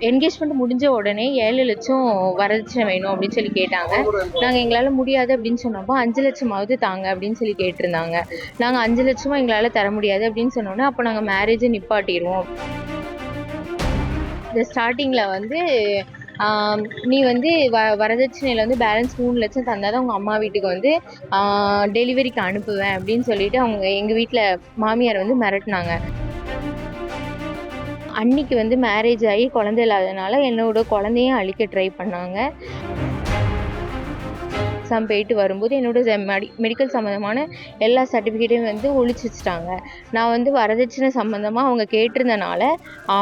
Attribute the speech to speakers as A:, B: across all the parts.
A: Engagement முடிஞ்ச உடனே 7,00,000 வரதட்சணை வேணும் அப்படின்னு சொல்லி கேட்டாங்க. நாங்கள் எங்களால் முடியாது அப்படின்னு சொன்னப்போ 5,00,000 தாங்க அப்படின்னு சொல்லி கேட்டிருந்தாங்க. நாங்கள் 5,00,000 எங்களால் தர முடியாது அப்படின்னு சொன்னோன்னே அப்போ நாங்கள் மேரேஜை நிப்பாட்டிடுவோம். இந்த ஸ்டார்டிங்கில் வந்து நீ வந்து வரதட்சணையில் வந்து பேலன்ஸ் 3,00,000 தந்தால் தான் உங்கள் அம்மா வீட்டுக்கு வந்து டெலிவரிக்கு அனுப்புவேன் அப்படின்னு சொல்லிட்டு அவங்க எங்கள் வீட்டில் மாமியார் வந்து மிரட்டினாங்க. அன்னிக்கு வந்து மேரேஜ் ஆகி குழந்தை இல்லாதனால என்னோட குழந்தையும் அழிக்க ட்ரை பண்ணாங்க. எக்ஸாம் போயிட்டு வரும்போது என்னோட மெடிக்கல் சம்மந்தமான எல்லா சர்டிஃபிகேட்டையும் வந்து ஒழிச்சு வச்சுட்டாங்க. நான் வந்து வரதட்சணை சம்மந்தமாக அவங்க கேட்டிருந்தனால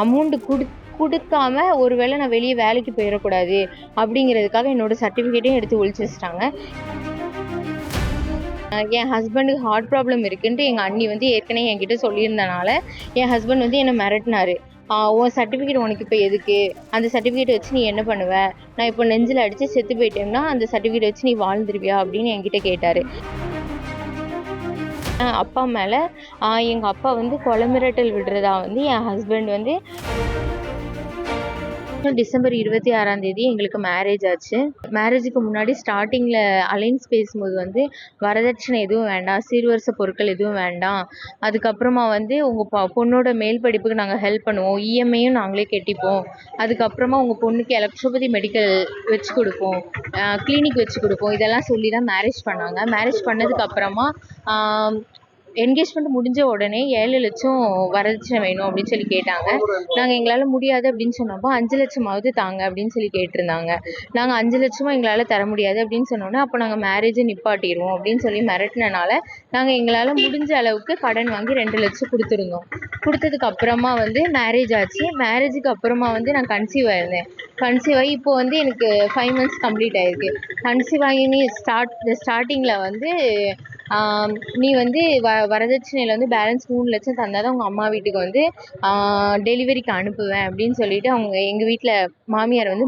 A: அமௌண்ட்டு கொடுக்காம ஒருவேளை நான் வெளியே வேலைக்கு போயிடக்கூடாது அப்படிங்கிறதுக்காக என்னோட சர்டிஃபிகேட்டையும் எடுத்து ஒழிச்சு வச்சுட்டாங்க. என் ஹஸ்பண்டுக்கு ஹார்ட் ப்ராப்ளம் இருக்குன்ட்டு எங்கள் அண்ணி வந்து ஏற்கனவே என்கிட்ட சொல்லியிருந்தனால என் ஹஸ்பண்ட் வந்து என்னை மிரட்டினாரு. உன் சர்டிஃபிகேட் உனக்கு இப்போ எதுக்கு? அந்த சர்டிஃபிகேட் வச்சு நீ என்ன பண்ணுவ? நான் இப்போ நெஞ்சில் அடித்து செத்து போயிட்டேன்னா அந்த சர்டிஃபிகேட் வச்சு நீ வாழ்ந்துருவியா அப்படின்னு என்கிட்ட கேட்டார். அப்பா மேலே எங்கள் அப்பா வந்து கொலை மிரட்டல் விடுறதா வந்து என் ஹஸ்பண்ட் வந்து டிசம்பர் 26 எங்களுக்கு மேரேஜ் ஆச்சு. மேரேஜுக்கு முன்னாடி ஸ்டார்டிங்கில் அலைன்ஸ் பேசும்போது வந்து வரதட்சணை எதுவும் வேண்டாம், சீர்வரிசை பொருட்கள் எதுவும் வேண்டாம், அதுக்கப்புறமா வந்து உங்கள் பொண்ணோட மேல் படிப்புக்கு நாங்கள் ஹெல்ப் பண்ணுவோம், இஎம்ஐயும் நாங்களே கட்டிப்போம், அதுக்கப்புறமா உங்கள் பொண்ணுக்கு எலக்ட்ரோபதி மெடிக்கல் வச்சு கொடுப்போம், கிளினிக் வச்சு கொடுப்போம், இதெல்லாம் சொல்லி தான் மேரேஜ் பண்ணாங்க. மேரேஜ் பண்ணதுக்கப்புறமா என்கேஜ்மெண்ட் முடிஞ்ச உடனே 7,00,000 வரதட்சணை வேணும் அப்படின்னு சொல்லி கேட்டாங்க. நாங்கள் எங்களால் முடியாது அப்படின்னு சொன்னப்போ 5,00,000 தாங்க அப்படின்னு சொல்லி கேட்டிருந்தாங்க. நாங்கள் 5,00,000 எங்களால் தர முடியாது அப்படின்னு சொன்னோன்னே அப்போ நாங்கள் மேரேஜை நிப்பாட்டிடுவோம் அப்படின்னு சொல்லி மிரட்டினால நாங்கள் எங்களால் முடிஞ்ச அளவுக்கு கடன் வாங்கி 2,00,000 கொடுத்துருந்தோம். கொடுத்ததுக்கு அப்புறமா வந்து மேரேஜ் ஆச்சு. மேரேஜுக்கு அப்புறமா வந்து நான் கன்சீவ் ஆயிருந்தேன். கன்சீவ் ஆகி இப்போ வந்து எனக்கு 5 months கம்ப்ளீட் ஆயிருக்கு. கன்சீவ் ஆகி ஸ்டார்டிங்கில் வந்து நீ வந்து வரதட்சணையில் வந்து பேலன்ஸ் 3,00,000 தந்தால் தான் உங்கள் அம்மா வீட்டுக்கு வந்து டெலிவரிக்கு அனுப்புவேன் அப்படின்னு சொல்லிட்டு அவங்க எங்கள் வீட்டில் மாமியார் வந்து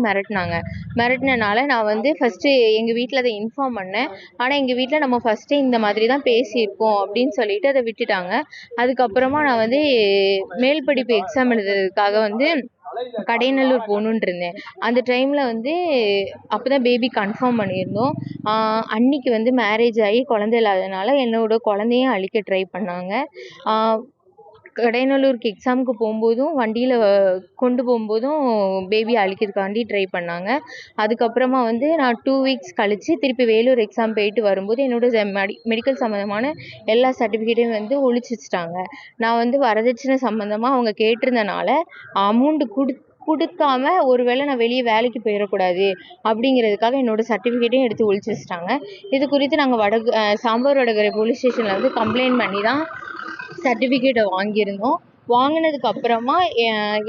A: மிரட்டினால நான் வந்து ஃபஸ்ட்டு எங்கள் வீட்டில் அதை இன்ஃபார்ம் பண்ணேன். ஆனால் எங்கள் வீட்டில் நம்ம ஃபஸ்ட்டே இந்த மாதிரி தான் பேசியிருக்கோம் அப்படின்னு சொல்லிட்டு அதை விட்டுட்டாங்க. அதுக்கப்புறமா நான் வந்து மேல் படிப்பு எக்ஸாம் எழுதுறதுக்காக வந்து கடையநல்லூர் போகணுன்ட்டு இருந்தேன். அந்த டைமில் வந்து அப்போ தான் பேபி கன்ஃபார்ம் பண்ணியிருந்தோம். அன்னிக்கு வந்து மேரேஜ் ஆகி குழந்தை இல்லாதனால என்னோட குழந்தையும் அழிக்க ட்ரை பண்ணாங்க. கடையநல்லூருக்கு எக்ஸாமுக்கு போகும்போதும் வண்டியில் கொண்டு போகும்போதும் பேபி அழிக்கிறதுக்காண்டி ட்ரை பண்ணாங்க. அதுக்கப்புறமா வந்து நான் 2 weeks கழித்து திருப்பி வேலூர் எக்ஸாம் போயிட்டு வரும்போது என்னோட மெடிக்கல் சம்மந்தமான எல்லா சர்டிஃபிகேட்டையும் வந்து ஒழிச்சு வச்சுட்டாங்க. நான் வந்து வரதட்சணை சம்மந்தமாக அவங்க கேட்டிருந்தனால அமௌண்ட்டு கொடுக்காம ஒருவேளை நான் வெளியே வேலைக்கு போயிடக்கூடாது அப்படிங்கிறதுக்காக என்னோட சர்டிஃபிகேட்டையும் எடுத்து ஒழிச்சு வச்சுட்டாங்க. இது குறித்து நாங்கள் சாம்பார் வடகரை போலீஸ் ஸ்டேஷனில் வந்து கம்ப்ளைண்ட் பண்ணி தான் சர்டிஃபிகேட்டை வாங்கியிருந்தோம். வாங்கினதுக்கு அப்புறமா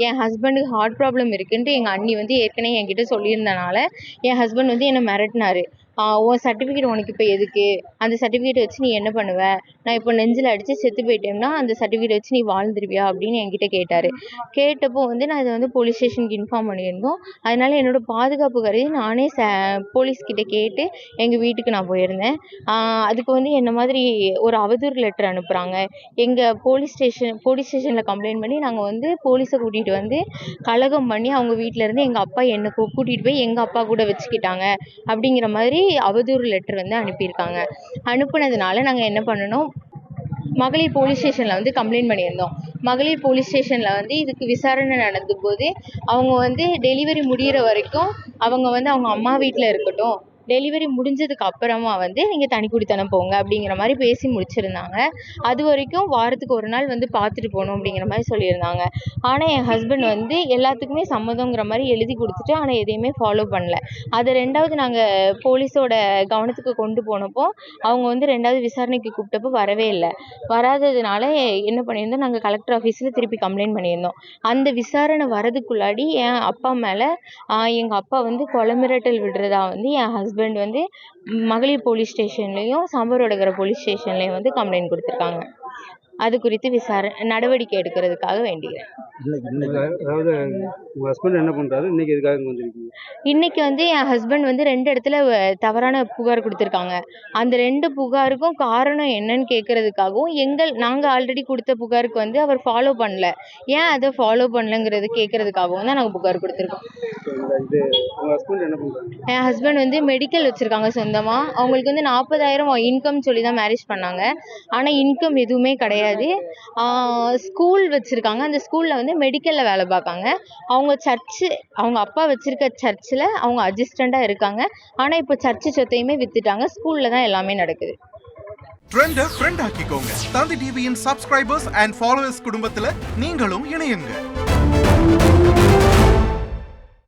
A: என் ஹஸ்பண்டுக்கு ஹார்ட் ப்ராப்ளம் இருக்குன்ட்டு எங்கள் அண்ணி வந்து ஏற்கனவே என்கிட்ட சொல்லியிருந்தனால என் ஹஸ்பண்ட் வந்து என்னை மிரட்டினாரு. உன் சர்டிஃபிகேட் உனக்கு இப்போ எதுக்கு? அந்த சர்டிஃபிகேட் வச்சு நீ என்ன பண்ணுவ? நான் இப்போ நெஞ்சில் அடித்து செத்து போயிட்டேன்னா அந்த சர்டிஃபிகேட் வச்சு நீ வாழ்ந்துருவியா அப்படின்னு என்கிட்ட கேட்டார். கேட்டப்போ வந்து நான் இதை வந்து போலீஸ் ஸ்டேஷனுக்கு இன்ஃபார்ம் பண்ணியிருந்தோம். அதனால் என்னோட பாதுகாப்பு கருதி நானே போலீஸ்கிட்ட கேட்டு எங்கள் வீட்டுக்கு நான் போயிருந்தேன். அதுக்கு வந்து என்ன மாதிரி ஒரு அவதூறு லெட்டர் அனுப்புகிறாங்க. எங்கள் போலீஸ் ஸ்டேஷனில் கம்ப்ளைண்ட் பண்ணி நாங்கள் வந்து போலீஸை கூட்டிகிட்டு வந்து கலகம் பண்ணி அவங்க வீட்டிலேருந்து எங்கள் அப்பா என்னை கூட்டிகிட்டு போய் எங்கள் அப்பா கூட வச்சுக்கிட்டாங்க அப்படிங்கிற மாதிரி அவதூறு லெட்டர் வந்து அனுப்பியிருக்காங்க. அனுப்புனதுனால நாங்கள் என்ன பண்ணணும், மகளிர் போலீஸ் ஸ்டேஷனில் வந்து கம்ப்ளைண்ட் பண்ணியிருந்தோம். மகளிர் போலீஸ் ஸ்டேஷனில் வந்து இதுக்கு விசாரணை நடந்தபோது அவங்க வந்து டெலிவரி முடிகிற வரைக்கும் அவங்க வந்து அவங்க அம்மா வீட்டில் இருக்கட்டும், டெலிவரி முடிஞ்சதுக்கு அப்புறமா வந்து நீங்கள் தனிக்குடித்தனம் போங்க அப்படிங்கிற மாதிரி பேசி முடிச்சிருந்தாங்க. அது வரைக்கும் வாரத்துக்கு ஒரு நாள் வந்து பார்த்துட்டு போகணும் அப்படிங்கிற மாதிரி சொல்லியிருந்தாங்க. ஆனால் என் ஹஸ்பண்ட் வந்து எல்லாத்துக்குமே சம்மதங்கிற மாதிரி எழுதி கொடுத்துட்டு ஆனால் எதையுமே ஃபாலோ பண்ணல. அதை 2வது நாங்கள் போலீஸோட கவனத்துக்கு கொண்டு போனப்போ அவங்க வந்து 2வது விசாரணைக்கு கூப்பிட்டப்போ வரவே இல்லை. வராததுனால என்ன பண்ணியிருந்தோம், நாங்கள் கலெக்டர் ஆஃபீஸில் திருப்பி கம்ப்ளைண்ட் பண்ணியிருந்தோம். அந்த விசாரணை வரதுக்குள்ளாடி என் அப்பா மேலே எங்கள் அப்பா வந்து கொலை மிரட்டல் விடுறதா வந்து என் ஹஸ்பண்ட் வந்து மகளிர் போலீஸ் ஸ்டேஷன்லேயும் சாம்பார் வடகரை போலீஸ் ஸ்டேஷன்லேயும் வந்து கம்ப்ளைண்ட் கொடுத்துருக்காங்க. அது குறித்து நடவடிக்கை எடுக்கிறதுக்காக வேண்டுகிறேன்.
B: அதாவது உங்க ஹஸ்பண்ட் என்ன பண்றாரு? இன்னைக்கு எதுக்காக இங்க வந்திருக்கீங்க?
A: இன்னைக்கு வந்து என் ஹஸ்பண்ட் வந்து 2 இடத்துல தவறான புகார் குடுத்துருக்காங்க. அந்த 2 புகாருக்கும் காரணம் என்னன்னு கேட்கறதுக்காகவும், நாங்க ஆல்ரெடி குடுத்த புகாருக்கு வந்து அவர் ஃபாலோ பண்ணல. ஏன் அத ஃபாலோ பண்ணலங்கிறது கேட்கறதுக்காகவும் தான் நாங்க புகார் குடுத்துருக்கோம்.
B: இது உங்க ஹஸ்பண்ட் என்ன பண்றாங்க?
A: என் ஹஸ்பண்ட் வந்து மெடிக்கல் வச்சிருக்காங்க சொந்தமா. அவங்களுக்கு வந்து 40,000 இன்கம் சொல்லி தான் மேரேஜ் பண்ணாங்க. ஆனா இன்கம் எதுவுமே கிடையாது. ஸ்கூல் வச்சிருக்காங்க. அந்த ஸ்கூல்ல வந்து மெடிக்கல்ல வேலை பார்க்காங்க. அவங்க அப்பா வச்சிருக்க சர்ச்சில் அவங்க அசிஸ்டண்டா இருக்காங்க. ஆனா இப்போ சர்ச்சு சொத்தையுமே வித்துட்டாங்க. ஸ்கூல்ல தான் எல்லாமே நடக்குது.
C: ட்ரெண்ட ஃப்ரெண்ட் ஆக்கிக்கோங்க. தந்தி டிவியின் சப்ஸ்கிரைபர்ஸ் அண்ட் ஃபாலோவர்ஸ் குடும்பத்துல நீங்களும் இணையுங்க.